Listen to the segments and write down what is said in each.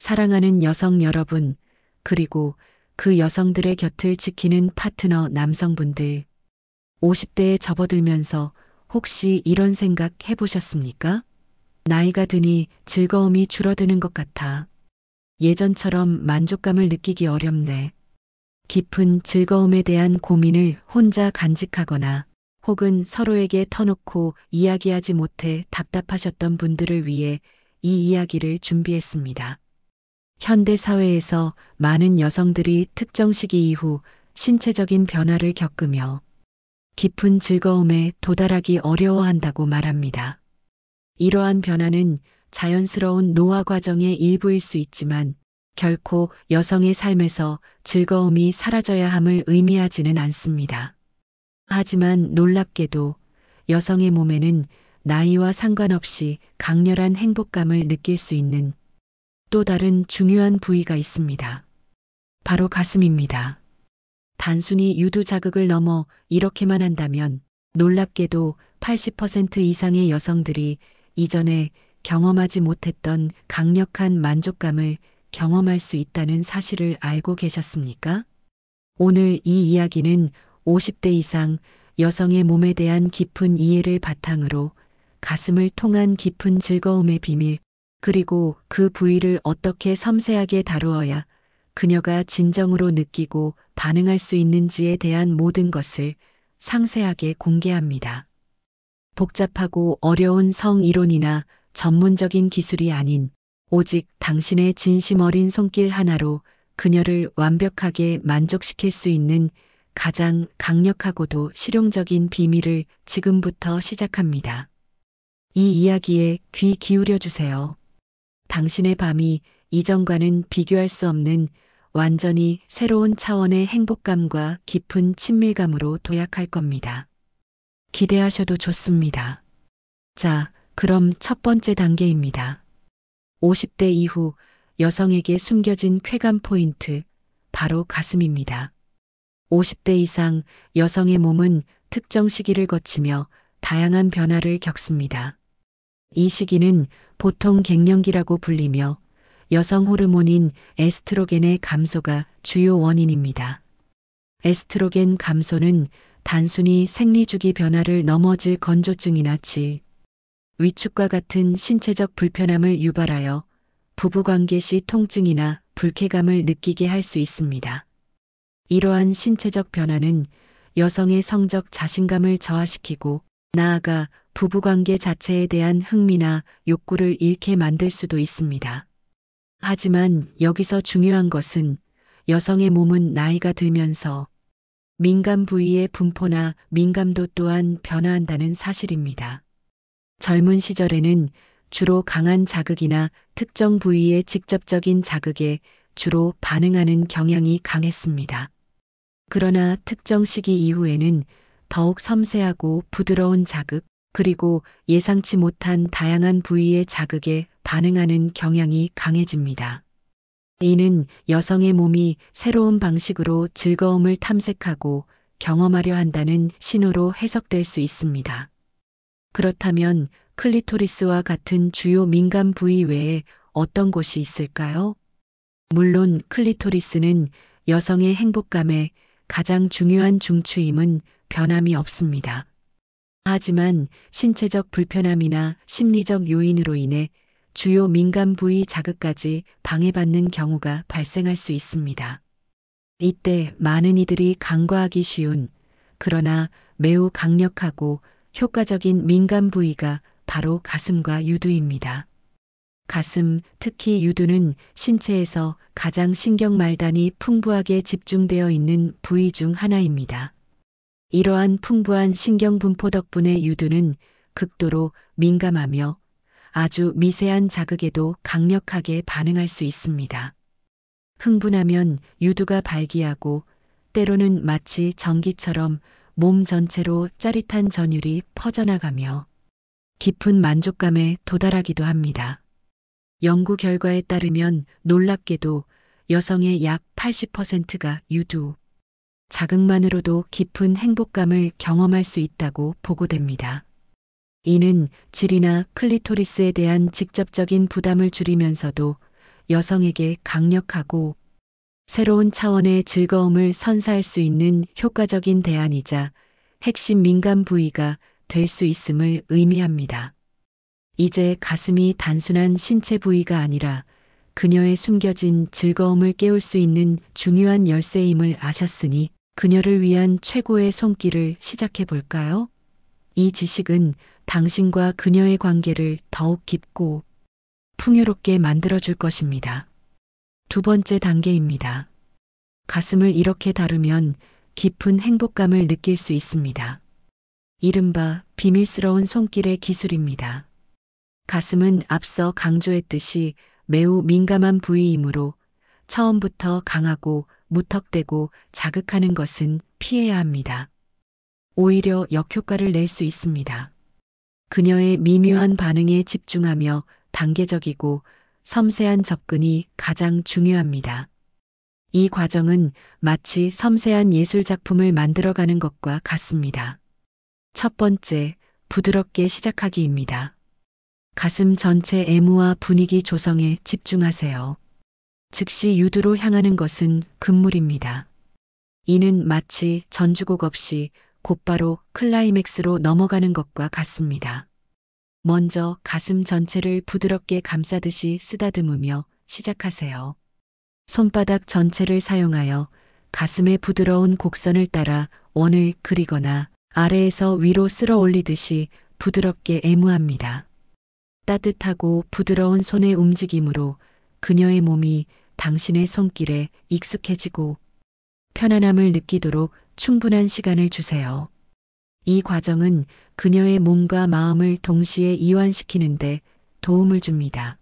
사랑하는 여성 여러분, 그리고 그 여성들의 곁을 지키는 파트너 남성분들, 50대에 접어들면서 혹시 이런 생각 해보셨습니까? 나이가 드니 즐거움이 줄어드는 것 같아. 예전처럼 만족감을 느끼기 어렵네. 깊은 즐거움에 대한 고민을 혼자 간직하거나 혹은 서로에게 터놓고 이야기하지 못해 답답하셨던 분들을 위해 이 이야기를 준비했습니다. 현대 사회에서 많은 여성들이 특정 시기 이후 신체적인 변화를 겪으며 깊은 즐거움에 도달하기 어려워한다고 말합니다. 이러한 변화는 자연스러운 노화 과정의 일부일 수 있지만 결코 여성의 삶에서 즐거움이 사라져야 함을 의미하지는 않습니다. 하지만 놀랍게도 여성의 몸에는 나이와 상관없이 강렬한 행복감을 느낄 수 있는 또 다른 중요한 부위가 있습니다. 바로 가슴입니다. 단순히 유두 자극을 넘어 이렇게만 한다면 놀랍게도 80% 이상의 여성들이 이전에 경험하지 못했던 강력한 만족감을 경험할 수 있다는 사실을 알고 계셨습니까? 오늘 이 이야기는 50대 이상 여성의 몸에 대한 깊은 이해를 바탕으로 가슴을 통한 깊은 즐거움의 비밀, 그리고 그 부위를 어떻게 섬세하게 다루어야 그녀가 진정으로 느끼고 반응할 수 있는지에 대한 모든 것을 상세하게 공개합니다. 복잡하고 어려운 성이론이나 전문적인 기술이 아닌 오직 당신의 진심 어린 손길 하나로 그녀를 완벽하게 만족시킬 수 있는 가장 강력하고도 실용적인 비밀을 지금부터 시작합니다. 이 이야기에 귀 기울여 주세요. 당신의 밤이 이전과는 비교할 수 없는 완전히 새로운 차원의 행복감과 깊은 친밀감으로 도약할 겁니다. 기대하셔도 좋습니다. 자, 그럼 첫 번째 단계입니다. 50대 이후 여성에게 숨겨진 쾌감 포인트, 바로 가슴입니다. 50대 이상 여성의 몸은 특정 시기를 거치며 다양한 변화를 겪습니다. 이 시기는 보통 갱년기라고 불리며 여성 호르몬인 에스트로겐의 감소가 주요 원인입니다. 에스트로겐 감소는 단순히 생리주기 변화를 넘어질 건조증이나 질, 위축과 같은 신체적 불편함을 유발하여 부부관계 시 통증이나 불쾌감을 느끼게 할 수 있습니다. 이러한 신체적 변화는 여성의 성적 자신감을 저하시키고 나아가 부부관계 자체에 대한 흥미나 욕구를 잃게 만들 수도 있습니다. 하지만 여기서 중요한 것은 여성의 몸은 나이가 들면서 민감 부위의 분포나 민감도 또한 변화한다는 사실입니다. 젊은 시절에는 주로 강한 자극이나 특정 부위의 직접적인 자극에 주로 반응하는 경향이 강했습니다. 그러나 특정 시기 이후에는 더욱 섬세하고 부드러운 자극, 그리고 예상치 못한 다양한 부위의 자극에 반응하는 경향이 강해집니다. 이는 여성의 몸이 새로운 방식으로 즐거움을 탐색하고 경험하려 한다는 신호로 해석될 수 있습니다. 그렇다면 클리토리스와 같은 주요 민감 부위 외에 어떤 곳이 있을까요? 물론 클리토리스는 여성의 행복감에 가장 중요한 중추임은 변함이 없습니다. 하지만 신체적 불편함이나 심리적 요인으로 인해 주요 민감 부위 자극까지 방해받는 경우가 발생할 수 있습니다. 이때 많은 이들이 간과하기 쉬운, 그러나 매우 강력하고 효과적인 민감 부위가 바로 가슴과 유두입니다. 가슴, 특히 유두는 신체에서 가장 신경 말단이 풍부하게 집중되어 있는 부위 중 하나입니다. 이러한 풍부한 신경 분포 덕분에 유두는 극도로 민감하며 아주 미세한 자극에도 강력하게 반응할 수 있습니다. 흥분하면 유두가 발기하고 때로는 마치 전기처럼 몸 전체로 짜릿한 전율이 퍼져나가며 깊은 만족감에 도달하기도 합니다. 연구 결과에 따르면 놀랍게도 여성의 약 80%가 유두, 자극만으로도 깊은 행복감을 경험할 수 있다고 보고됩니다. 이는 질이나 클리토리스에 대한 직접적인 부담을 줄이면서도 여성에게 강력하고 새로운 차원의 즐거움을 선사할 수 있는 효과적인 대안이자 핵심 민감 부위가 될 수 있음을 의미합니다. 이제 가슴이 단순한 신체 부위가 아니라 그녀의 숨겨진 즐거움을 깨울 수 있는 중요한 열쇠임을 아셨으니 그녀를 위한 최고의 손길을 시작해 볼까요? 이 지식은 당신과 그녀의 관계를 더욱 깊고 풍요롭게 만들어줄 것입니다. 두 번째 단계입니다. 가슴을 이렇게 다루면 깊은 행복감을 느낄 수 있습니다. 이른바 비밀스러운 손길의 기술입니다. 가슴은 앞서 강조했듯이 매우 민감한 부위이므로 처음부터 강하고 무턱대고 자극하는 것은 피해야 합니다. 오히려 역효과를 낼 수 있습니다. 그녀의 미묘한 반응에 집중하며 단계적이고 섬세한 접근이 가장 중요합니다. 이 과정은 마치 섬세한 예술 작품을 만들어가는 것과 같습니다. 첫 번째, 부드럽게 시작하기입니다. 가슴 전체 애무와 분위기 조성에 집중하세요. 즉시 유두로 향하는 것은 금물입니다. 이는 마치 전주곡 없이 곧바로 클라이맥스로 넘어가는 것과 같습니다. 먼저 가슴 전체를 부드럽게 감싸듯이 쓰다듬으며 시작하세요. 손바닥 전체를 사용하여 가슴의 부드러운 곡선을 따라 원을 그리거나 아래에서 위로 쓸어 올리듯이 부드럽게 애무합니다. 따뜻하고 부드러운 손의 움직임으로 그녀의 몸이 당신의 손길에 익숙해지고 편안함을 느끼도록 충분한 시간을 주세요. 이 과정은 그녀의 몸과 마음을 동시에 이완시키는데 도움을 줍니다.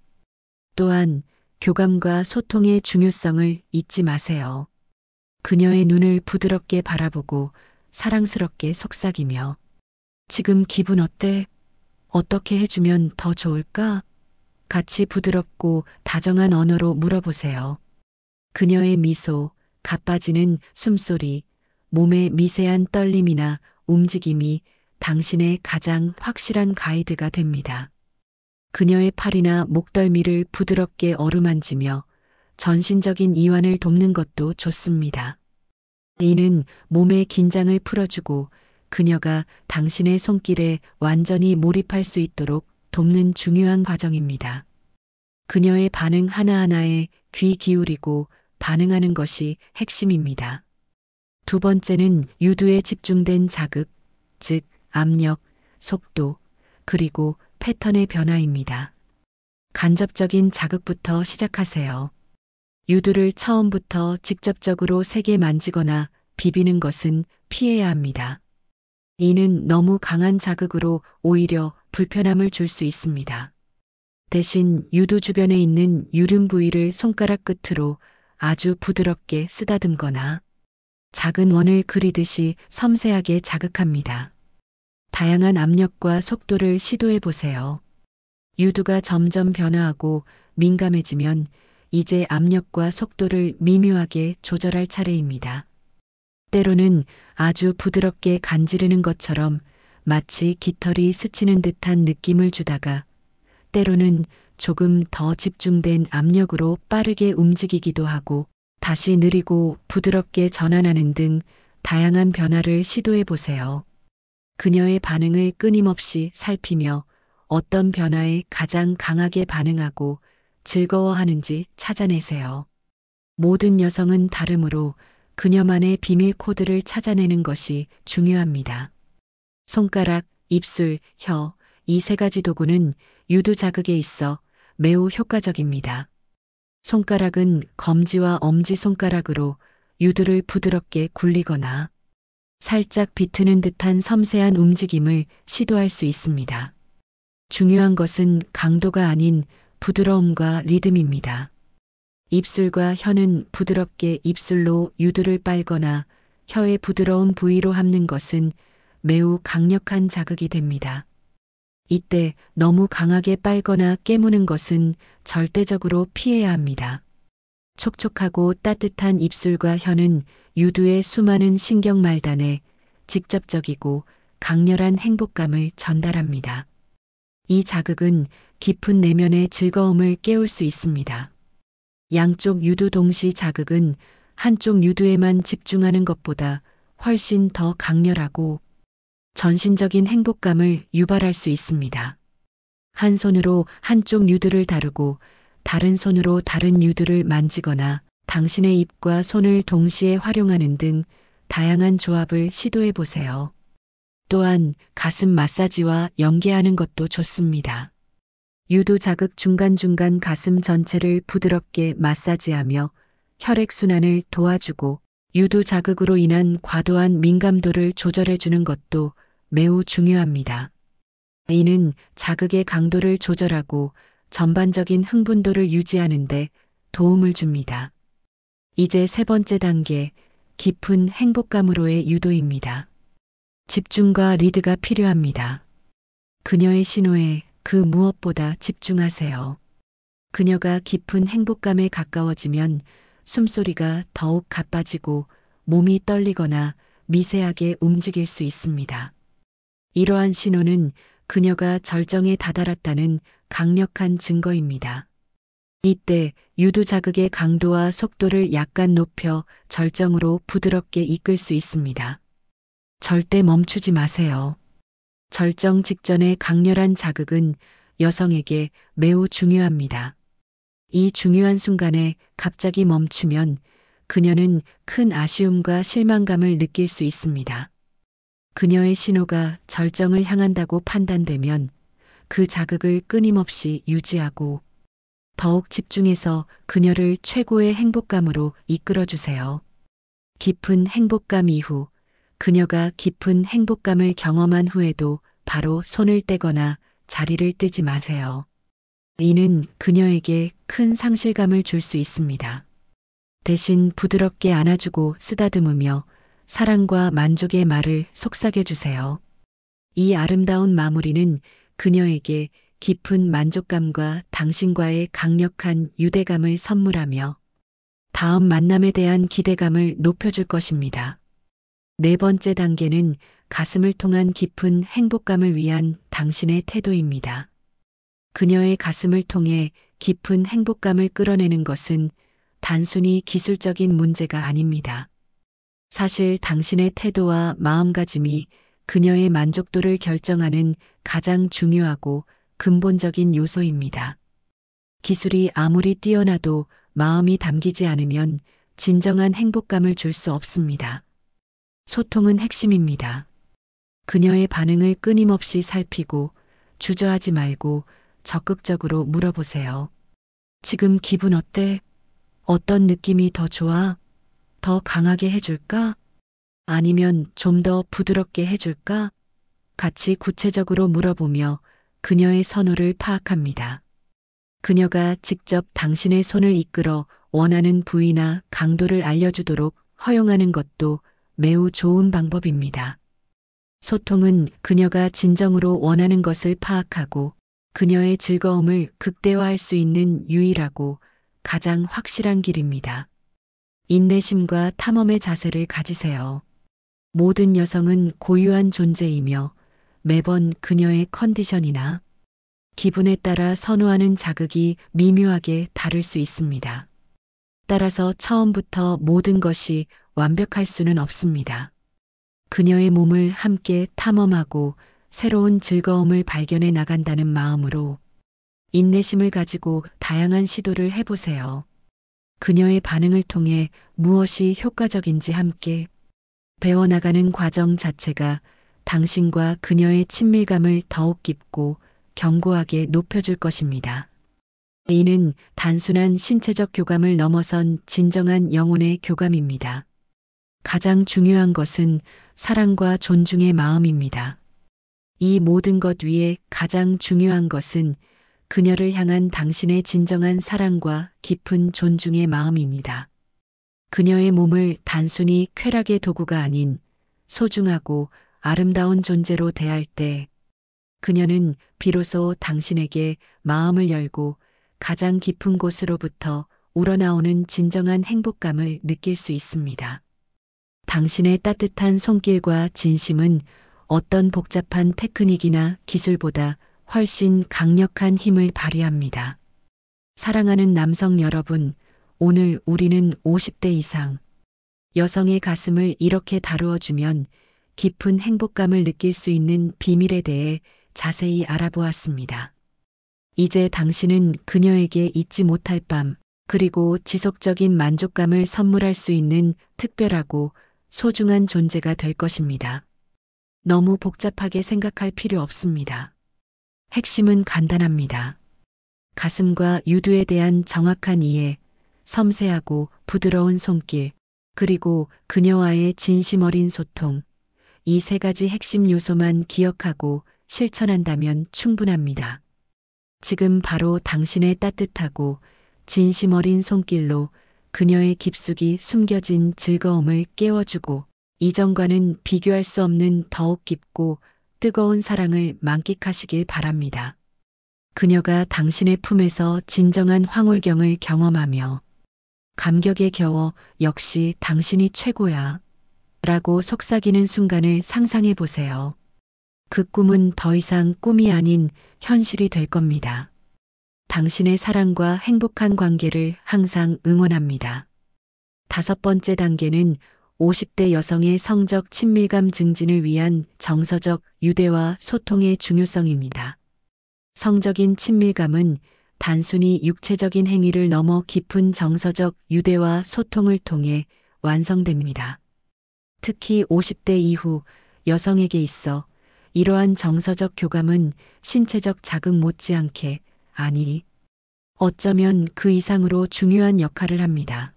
또한 교감과 소통의 중요성을 잊지 마세요. 그녀의 눈을 부드럽게 바라보고 사랑스럽게 속삭이며 지금 기분 어때? 어떻게 해주면 더 좋을까? 같이 부드럽고 다정한 언어로 물어보세요. 그녀의 미소, 가빠지는 숨소리, 몸의 미세한 떨림이나 움직임이 당신의 가장 확실한 가이드가 됩니다. 그녀의 팔이나 목덜미를 부드럽게 어루만지며 전신적인 이완을 돕는 것도 좋습니다. 이는 몸의 긴장을 풀어주고 그녀가 당신의 손길에 완전히 몰입할 수 있도록 돕는 중요한 과정입니다. 그녀의 반응 하나하나에 귀 기울이고 반응하는 것이 핵심입니다. 두 번째는 유두에 집중된 자극, 즉 압력, 속도, 그리고 패턴의 변화입니다. 간접적인 자극부터 시작하세요. 유두를 처음부터 직접적으로 세게 만지거나 비비는 것은 피해야 합니다. 이는 너무 강한 자극으로 오히려 불편함을 줄 수 있습니다. 대신 유두 주변에 있는 유륜 부위를 손가락 끝으로 아주 부드럽게 쓰다듬거나 작은 원을 그리듯이 섬세하게 자극합니다. 다양한 압력과 속도를 시도해 보세요. 유두가 점점 변화하고 민감해지면 이제 압력과 속도를 미묘하게 조절할 차례입니다. 때로는 아주 부드럽게 간지르는 것처럼 마치 깃털이 스치는 듯한 느낌을 주다가 때로는 조금 더 집중된 압력으로 빠르게 움직이기도 하고 다시 느리고 부드럽게 전환하는 등 다양한 변화를 시도해 보세요. 그녀의 반응을 끊임없이 살피며 어떤 변화에 가장 강하게 반응하고 즐거워하는지 찾아내세요. 모든 여성은 다르므로 그녀만의 비밀 코드를 찾아내는 것이 중요합니다. 손가락, 입술, 혀, 이 세 가지 도구는 유두 자극에 있어 매우 효과적입니다. 손가락은 검지와 엄지손가락으로 유두를 부드럽게 굴리거나 살짝 비트는 듯한 섬세한 움직임을 시도할 수 있습니다. 중요한 것은 강도가 아닌 부드러움과 리듬입니다. 입술과 혀는 부드럽게 입술로 유두를 빨거나 혀의 부드러운 부위로 핥는 것은 매우 강력한 자극이 됩니다. 이때 너무 강하게 빨거나 깨무는 것은 절대적으로 피해야 합니다. 촉촉하고 따뜻한 입술과 혀는 유두의 수많은 신경말단에 직접적이고 강렬한 행복감을 전달합니다. 이 자극은 깊은 내면의 즐거움을 깨울 수 있습니다. 양쪽 유두 동시 자극은 한쪽 유두에만 집중하는 것보다 훨씬 더 강렬하고 전신적인 행복감을 유발할 수 있습니다. 한 손으로 한쪽 유두를 다루고 다른 손으로 다른 유두를 만지거나 당신의 입과 손을 동시에 활용하는 등 다양한 조합을 시도해 보세요. 또한 가슴 마사지와 연계하는 것도 좋습니다. 유두 자극 중간중간 가슴 전체를 부드럽게 마사지하며 혈액순환을 도와주고 유두 자극으로 인한 과도한 민감도를 조절해 주는 것도 매우 중요합니다. 이는 자극의 강도를 조절하고 전반적인 흥분도를 유지하는 데 도움을 줍니다. 이제 세 번째 단계, 깊은 행복감으로의 유도입니다. 집중과 리드가 필요합니다. 그녀의 신호에 그 무엇보다 집중하세요. 그녀가 깊은 행복감에 가까워지면 숨소리가 더욱 가빠지고 몸이 떨리거나 미세하게 움직일 수 있습니다. 이러한 신호는 그녀가 절정에 다다랐다는 강력한 증거입니다. 이때 유두 자극의 강도와 속도를 약간 높여 절정으로 부드럽게 이끌 수 있습니다. 절대 멈추지 마세요. 절정 직전의 강렬한 자극은 여성에게 매우 중요합니다. 이 중요한 순간에 갑자기 멈추면 그녀는 큰 아쉬움과 실망감을 느낄 수 있습니다. 그녀의 신호가 절정을 향한다고 판단되면 그 자극을 끊임없이 유지하고 더욱 집중해서 그녀를 최고의 행복감으로 이끌어주세요. 깊은 행복감 이후 그녀가 깊은 행복감을 경험한 후에도 바로 손을 떼거나 자리를 뜨지 마세요. 이는 그녀에게 큰 상실감을 줄 수 있습니다. 대신 부드럽게 안아주고 쓰다듬으며 사랑과 만족의 말을 속삭여 주세요. 이 아름다운 마무리는 그녀에게 깊은 만족감과 당신과의 강력한 유대감을 선물하며 다음 만남에 대한 기대감을 높여줄 것입니다. 네 번째 단계는 가슴을 통한 깊은 행복감을 위한 당신의 태도입니다. 그녀의 가슴을 통해 깊은 행복감을 끌어내는 것은 단순히 기술적인 문제가 아닙니다. 사실 당신의 태도와 마음가짐이 그녀의 만족도를 결정하는 가장 중요하고 근본적인 요소입니다. 기술이 아무리 뛰어나도 마음이 담기지 않으면 진정한 행복감을 줄 수 없습니다. 소통은 핵심입니다. 그녀의 반응을 끊임없이 살피고 주저하지 말고 적극적으로 물어보세요. 지금 기분 어때? 어떤 느낌이 더 좋아? 더 강하게 해줄까? 아니면 좀 더 부드럽게 해줄까? 같이 구체적으로 물어보며 그녀의 선호를 파악합니다. 그녀가 직접 당신의 손을 이끌어 원하는 부위나 강도를 알려주도록 허용하는 것도 매우 좋은 방법입니다. 소통은 그녀가 진정으로 원하는 것을 파악하고 그녀의 즐거움을 극대화할 수 있는 유일하고 가장 확실한 길입니다. 인내심과 탐험의 자세를 가지세요. 모든 여성은 고유한 존재이며 매번 그녀의 컨디션이나 기분에 따라 선호하는 자극이 미묘하게 다를 수 있습니다. 따라서 처음부터 모든 것이 완벽할 수는 없습니다. 그녀의 몸을 함께 탐험하고 새로운 즐거움을 발견해 나간다는 마음으로 인내심을 가지고 다양한 시도를 해보세요. 그녀의 반응을 통해 무엇이 효과적인지 함께 배워나가는 과정 자체가 당신과 그녀의 친밀감을 더욱 깊고 견고하게 높여줄 것입니다. 이는 단순한 신체적 교감을 넘어선 진정한 영혼의 교감입니다. 가장 중요한 것은 사랑과 존중의 마음입니다. 이 모든 것 위에 가장 중요한 것은 그녀를 향한 당신의 진정한 사랑과 깊은 존중의 마음입니다. 그녀의 몸을 단순히 쾌락의 도구가 아닌 소중하고 아름다운 존재로 대할 때 그녀는 비로소 당신에게 마음을 열고 가장 깊은 곳으로부터 우러나오는 진정한 행복감을 느낄 수 있습니다. 당신의 따뜻한 손길과 진심은 어떤 복잡한 테크닉이나 기술보다 훨씬 강력한 힘을 발휘합니다. 사랑하는 남성 여러분, 오늘 우리는 50대 이상 여성의 가슴을 이렇게 다루어주면 깊은 행복감을 느낄 수 있는 비밀에 대해 자세히 알아보았습니다. 이제 당신은 그녀에게 잊지 못할 밤, 그리고 지속적인 만족감을 선물할 수 있는 특별하고 소중한 존재가 될 것입니다. 너무 복잡하게 생각할 필요 없습니다. 핵심은 간단합니다. 가슴과 유두에 대한 정확한 이해, 섬세하고 부드러운 손길, 그리고 그녀와의 진심 어린 소통, 이 세 가지 핵심 요소만 기억하고 실천한다면 충분합니다. 지금 바로 당신의 따뜻하고 진심 어린 손길로 그녀의 깊숙이 숨겨진 즐거움을 깨워주고 이전과는 비교할 수 없는 더욱 깊고 뜨거운 사랑을 만끽하시길 바랍니다. 그녀가 당신의 품에서 진정한 황홀경을 경험하며 감격에 겨워 역시 당신이 최고야 라고 속삭이는 순간을 상상해 보세요. 그 꿈은 더 이상 꿈이 아닌 현실이 될 겁니다. 당신의 사랑과 행복한 관계를 항상 응원합니다. 5번째 단계는 50대 여성의 성적 친밀감 증진을 위한 정서적 유대와 소통의 중요성입니다. 성적인 친밀감은 단순히 육체적인 행위를 넘어 깊은 정서적 유대와 소통을 통해 완성됩니다. 특히 50대 이후 여성에게 있어 이러한 정서적 교감은 신체적 자극 못지않게, 아니, 어쩌면 그 이상으로 중요한 역할을 합니다.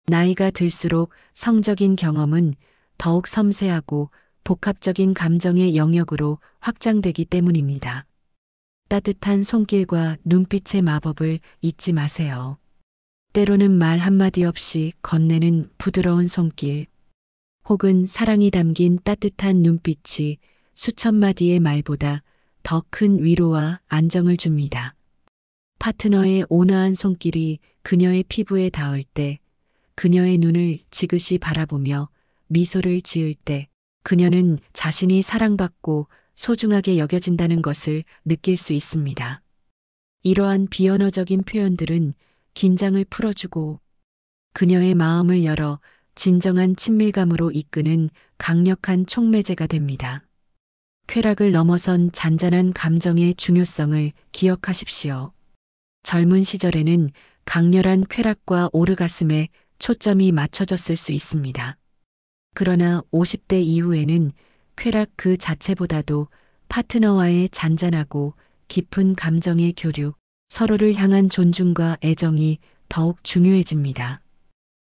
나이가 들수록 성적인 경험은 더욱 섬세하고 복합적인 감정의 영역으로 확장되기 때문입니다. 따뜻한 손길과 눈빛의 마법을 잊지 마세요. 때로는 말 한마디 없이 건네는 부드러운 손길, 혹은 사랑이 담긴 따뜻한 눈빛이 수천 마디의 말보다 더 큰 위로와 안정을 줍니다. 파트너의 온화한 손길이 그녀의 피부에 닿을 때, 그녀의 눈을 지그시 바라보며 미소를 지을 때, 그녀는 자신이 사랑받고 소중하게 여겨진다는 것을 느낄 수 있습니다. 이러한 비언어적인 표현들은 긴장을 풀어주고 그녀의 마음을 열어 진정한 친밀감으로 이끄는 강력한 촉매제가 됩니다. 쾌락을 넘어선 잔잔한 감정의 중요성을 기억하십시오. 젊은 시절에는 강렬한 쾌락과 오르가슴에 초점이 맞춰졌을 수 있습니다. 그러나 50대 이후에는 쾌락 그 자체보다도 파트너와의 잔잔하고 깊은 감정의 교류, 서로를 향한 존중과 애정이 더욱 중요해집니다.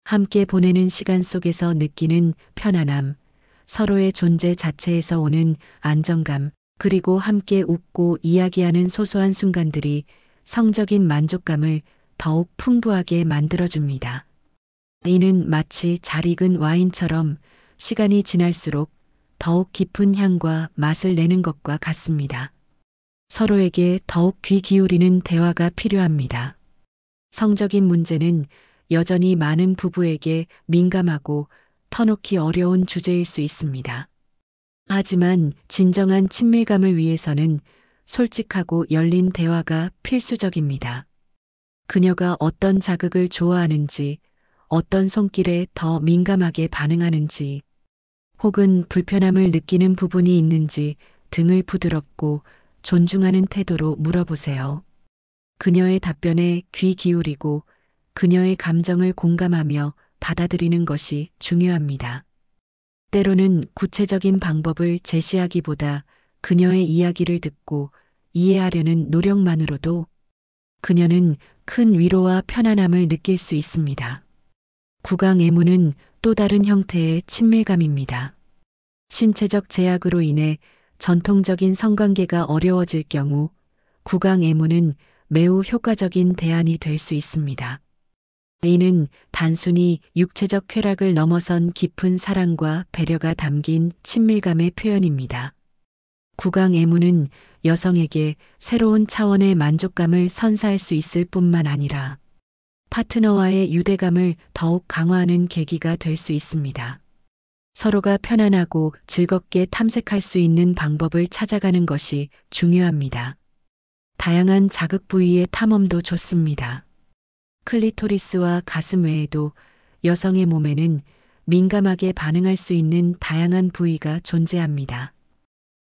함께 보내는 시간 속에서 느끼는 편안함, 서로의 존재 자체에서 오는 안정감, 그리고 함께 웃고 이야기하는 소소한 순간들이 성적인 만족감을 더욱 풍부하게 만들어줍니다. 이는 마치 잘 익은 와인처럼 시간이 지날수록 더욱 깊은 향과 맛을 내는 것과 같습니다. 서로에게 더욱 귀 기울이는 대화가 필요합니다. 성적인 문제는 여전히 많은 부부에게 민감하고 터놓기 어려운 주제일 수 있습니다. 하지만 진정한 친밀감을 위해서는 솔직하고 열린 대화가 필수적입니다. 그녀가 어떤 자극을 좋아하는지, 어떤 손길에 더 민감하게 반응하는지, 혹은 불편함을 느끼는 부분이 있는지 등을 부드럽고 존중하는 태도로 물어보세요. 그녀의 답변에 귀 기울이고 그녀의 감정을 공감하며 받아들이는 것이 중요합니다. 때로는 구체적인 방법을 제시하기보다 그녀의 이야기를 듣고 이해하려는 노력만으로도 그녀는 큰 위로와 편안함을 느낄 수 있습니다. 구강애무는 또 다른 형태의 친밀감입니다. 신체적 제약으로 인해 전통적인 성관계가 어려워질 경우 구강애무는 매우 효과적인 대안이 될 수 있습니다. 이는 단순히 육체적 쾌락을 넘어선 깊은 사랑과 배려가 담긴 친밀감의 표현입니다. 구강애무는 여성에게 새로운 차원의 만족감을 선사할 수 있을 뿐만 아니라 파트너와의 유대감을 더욱 강화하는 계기가 될 수 있습니다. 서로가 편안하고 즐겁게 탐색할 수 있는 방법을 찾아가는 것이 중요합니다. 다양한 자극 부위의 탐험도 좋습니다. 클리토리스와 가슴 외에도 여성의 몸에는 민감하게 반응할 수 있는 다양한 부위가 존재합니다.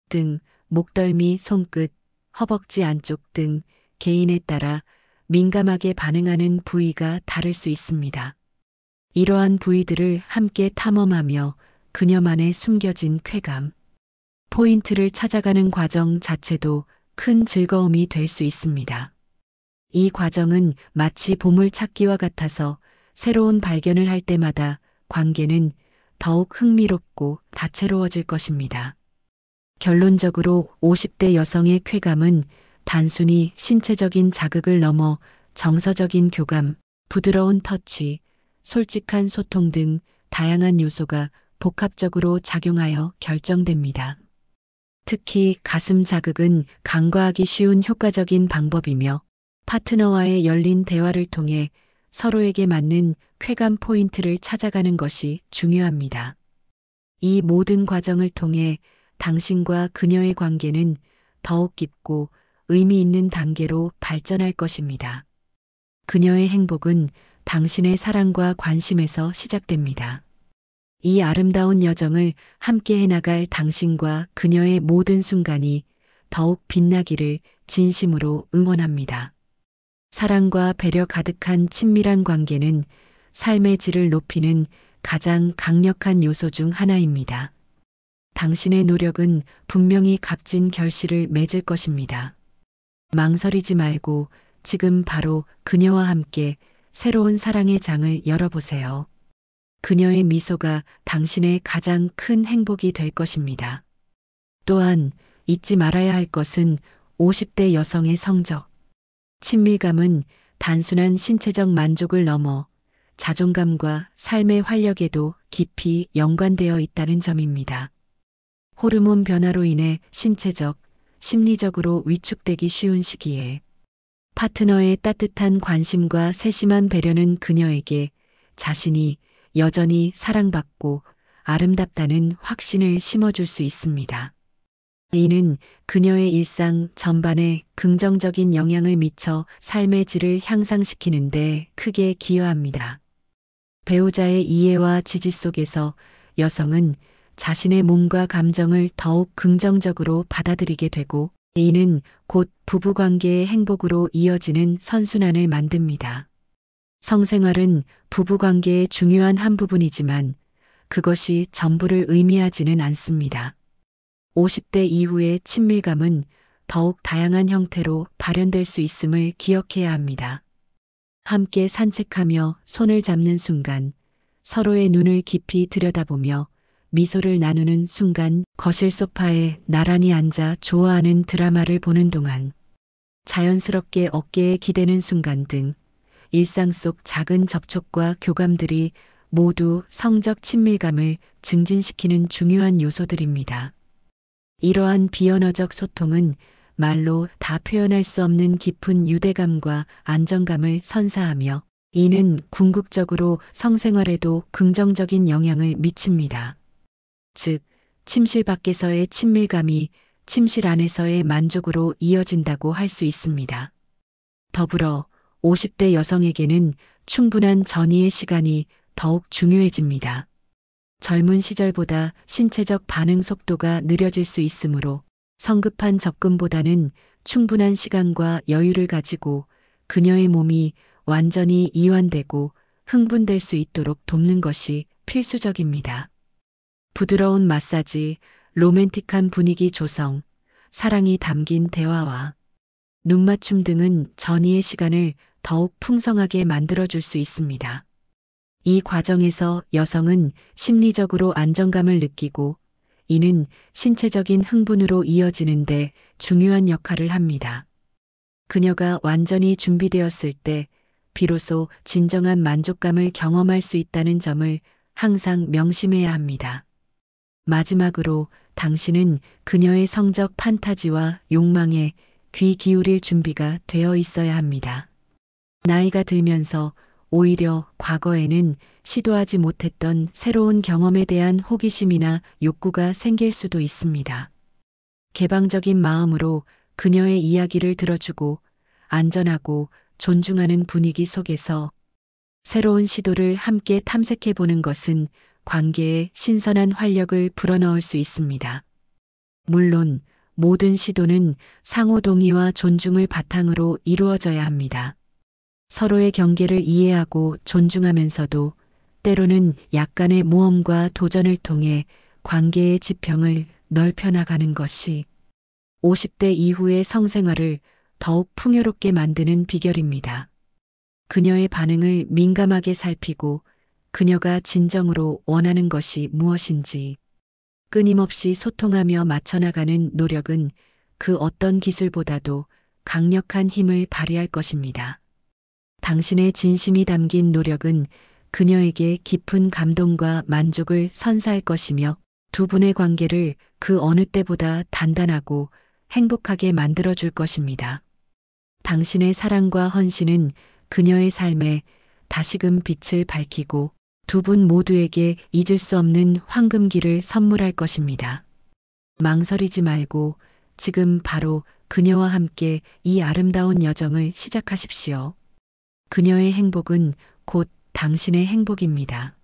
등, 목덜미, 손끝, 허벅지 안쪽 등 개인에 따라 민감하게 반응하는 부위가 다를 수 있습니다. 이러한 부위들을 함께 탐험하며 그녀만의 숨겨진 쾌감, 포인트를 찾아가는 과정 자체도 큰 즐거움이 될 수 있습니다. 이 과정은 마치 보물찾기와 같아서 새로운 발견을 할 때마다 관계는 더욱 흥미롭고 다채로워질 것입니다. 결론적으로 50대 여성의 쾌감은 단순히 신체적인 자극을 넘어 정서적인 교감, 부드러운 터치, 솔직한 소통 등 다양한 요소가 복합적으로 작용하여 결정됩니다. 특히 가슴 자극은 간과하기 쉬운 효과적인 방법이며 파트너와의 열린 대화를 통해 서로에게 맞는 쾌감 포인트를 찾아가는 것이 중요합니다. 이 모든 과정을 통해 당신과 그녀의 관계는 더욱 깊고 의미 있는 단계로 발전할 것입니다. 그녀의 행복은 당신의 사랑과 관심에서 시작됩니다. 이 아름다운 여정을 함께 해나갈 당신과 그녀의 모든 순간이 더욱 빛나기를 진심으로 응원합니다. 사랑과 배려 가득한 친밀한 관계는 삶의 질을 높이는 가장 강력한 요소 중 하나입니다. 당신의 노력은 분명히 값진 결실을 맺을 것입니다. 망설이지 말고 지금 바로 그녀와 함께 새로운 사랑의 장을 열어보세요. 그녀의 미소가 당신의 가장 큰 행복이 될 것입니다. 또한 잊지 말아야 할 것은 50대 여성의 성적. 친밀감은 단순한 신체적 만족을 넘어 자존감과 삶의 활력에도 깊이 연관되어 있다는 점입니다. 호르몬 변화로 인해 신체적, 심리적으로 위축되기 쉬운 시기에 파트너의 따뜻한 관심과 세심한 배려는 그녀에게 자신이 여전히 사랑받고 아름답다는 확신을 심어줄 수 있습니다. 이는 그녀의 일상 전반에 긍정적인 영향을 미쳐 삶의 질을 향상시키는 데 크게 기여합니다. 배우자의 이해와 지지 속에서 여성은 자신의 몸과 감정을 더욱 긍정적으로 받아들이게 되고 이는 곧 부부관계의 행복으로 이어지는 선순환을 만듭니다. 성생활은 부부관계의 중요한 한 부분이지만 그것이 전부를 의미하지는 않습니다. 50대 이후의 친밀감은 더욱 다양한 형태로 발현될 수 있음을 기억해야 합니다. 함께 산책하며 손을 잡는 순간, 서로의 눈을 깊이 들여다보며 미소를 나누는 순간, 거실 소파에 나란히 앉아 좋아하는 드라마를 보는 동안, 자연스럽게 어깨에 기대는 순간 등 일상 속 작은 접촉과 교감들이 모두 성적 친밀감을 증진시키는 중요한 요소들입니다. 이러한 비언어적 소통은 말로 다 표현할 수 없는 깊은 유대감과 안정감을 선사하며 이는 궁극적으로 성생활에도 긍정적인 영향을 미칩니다. 즉, 침실 밖에서의 친밀감이 침실 안에서의 만족으로 이어진다고 할 수 있습니다. 더불어 50대 여성에게는 충분한 전이의 시간이 더욱 중요해집니다. 젊은 시절보다 신체적 반응 속도가 느려질 수 있으므로 성급한 접근보다는 충분한 시간과 여유를 가지고 그녀의 몸이 완전히 이완되고 흥분될 수 있도록 돕는 것이 필수적입니다. 부드러운 마사지, 로맨틱한 분위기 조성, 사랑이 담긴 대화와 눈맞춤 등은 전이의 시간을 더욱 풍성하게 만들어줄 수 있습니다. 이 과정에서 여성은 심리적으로 안정감을 느끼고 이는 신체적인 흥분으로 이어지는데 중요한 역할을 합니다. 그녀가 완전히 준비되었을 때 비로소 진정한 만족감을 경험할 수 있다는 점을 항상 명심해야 합니다. 마지막으로 당신은 그녀의 성적 판타지와 욕망에 귀 기울일 준비가 되어 있어야 합니다. 나이가 들면서 오히려 과거에는 시도하지 못했던 새로운 경험에 대한 호기심이나 욕구가 생길 수도 있습니다. 개방적인 마음으로 그녀의 이야기를 들어주고 안전하고 존중하는 분위기 속에서 새로운 시도를 함께 탐색해 보는 것은 관계에 신선한 활력을 불어넣을 수 있습니다. 물론 모든 시도는 상호 동의와 존중을 바탕으로 이루어져야 합니다. 서로의 경계를 이해하고 존중하면서도 때로는 약간의 모험과 도전을 통해 관계의 지평을 넓혀 나가는 것이 50대 이후의 성생활을 더욱 풍요롭게 만드는 비결입니다. 그녀의 반응을 민감하게 살피고 그녀가 진정으로 원하는 것이 무엇인지 끊임없이 소통하며 맞춰나가는 노력은 그 어떤 기술보다도 강력한 힘을 발휘할 것입니다. 당신의 진심이 담긴 노력은 그녀에게 깊은 감동과 만족을 선사할 것이며 두 분의 관계를 그 어느 때보다 단단하고 행복하게 만들어줄 것입니다. 당신의 사랑과 헌신은 그녀의 삶에 다시금 빛을 밝히고 두 분 모두에게 잊을 수 없는 황금기를 선물할 것입니다. 망설이지 말고 지금 바로 그녀와 함께 이 아름다운 여정을 시작하십시오. 그녀의 행복은 곧 당신의 행복입니다.